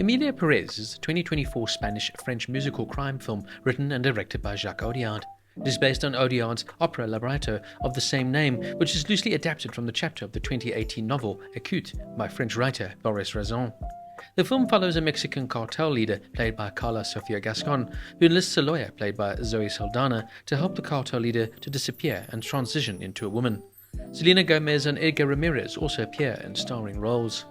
Emilia Perez is a 2024 Spanish-French musical crime film written and directed by Jacques Audiard. It is based on Audiard's opera libretto of the same name, which is loosely adapted from the chapter of the 2018 novel Écoute by French writer Boris Razon. The film follows a Mexican cartel leader played by Karla Sofía Gascón, who enlists a lawyer played by Zoe Saldaña to help the cartel leader to disappear and transition into a woman. Selena Gomez and Édgar Ramírez also appear in starring roles.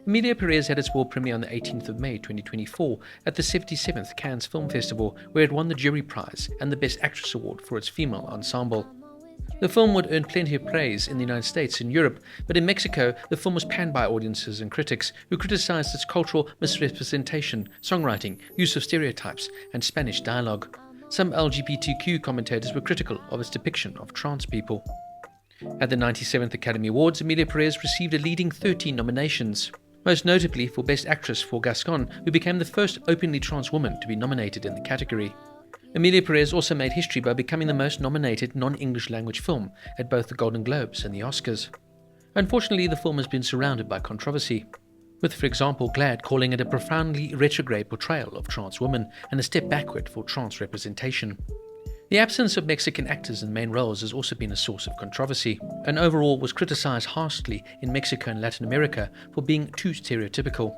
Emilia Perez had its world premiere on the 18th of May 2024 at the 77th Cannes Film Festival, where it won the Jury Prize and the Best Actress Award for its female ensemble. The film would earn plenty of praise in the United States and Europe, but in Mexico, the film was panned by audiences and critics who criticized its cultural misrepresentation, songwriting, use of stereotypes, and Spanish dialogue. Some LGBTQ commentators were critical of its depiction of trans people. At the 97th Academy Awards, Emilia Perez received a leading 13 nominations, most notably for Best Actress for Gascón, who became the first openly trans woman to be nominated in the category. Emilia Perez also made history by becoming the most nominated non-English language film at both the Golden Globes and the Oscars. Unfortunately, the film has been surrounded by controversy, with, for example, GLAAD calling it a profoundly retrograde portrayal of trans women and a step backward for trans representation. The absence of Mexican actors in main roles has also been a source of controversy, and overall was criticized harshly in Mexico and Latin America for being too stereotypical.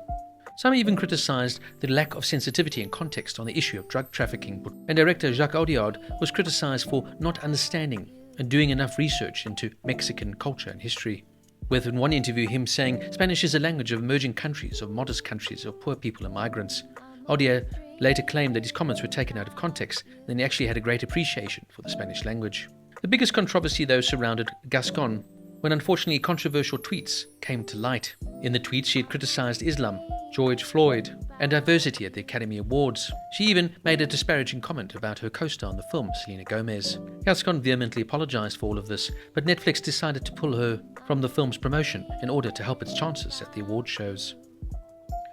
Some even criticized the lack of sensitivity and context on the issue of drug trafficking, and director Jacques Audiard was criticized for not understanding and doing enough research into Mexican culture and history, with in one interview him saying Spanish is a language of emerging countries, of modest countries, of poor people and migrants. Audiard later claimed that his comments were taken out of context, and then he actually had a great appreciation for the Spanish language. The biggest controversy, though, surrounded Gascón, when unfortunately controversial tweets came to light. In the tweets, she had criticized Islam, George Floyd, and diversity at the Academy Awards. She even made a disparaging comment about her co-star in the film, Selena Gomez. Gascón vehemently apologized for all of this, but Netflix decided to pull her from the film's promotion in order to help its chances at the award shows.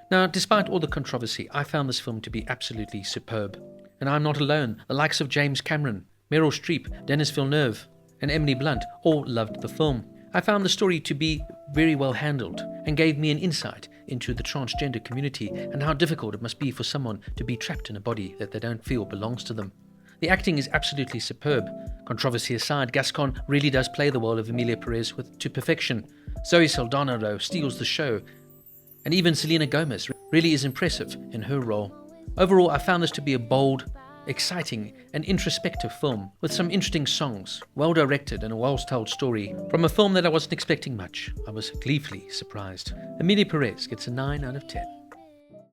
Now, despite all the controversy, I found this film to be absolutely superb. And I'm not alone. The likes of James Cameron, Meryl Streep, Denis Villeneuve, and Emily Blunt all loved the film. I found the story to be very well handled and gave me an insight into the transgender community and how difficult it must be for someone to be trapped in a body that they don't feel belongs to them. The acting is absolutely superb. Controversy aside, Gascón really does play the role of Emilia Perez to perfection. Zoe Saldaña, though, steals the show. And even Selena Gomez really is impressive in her role. Overall, I found this to be a bold, exciting and introspective film with some interesting songs, well directed and a well-told story. From a film that I wasn't expecting much, I was gleefully surprised. Emilia Perez gets a 9 out of 10.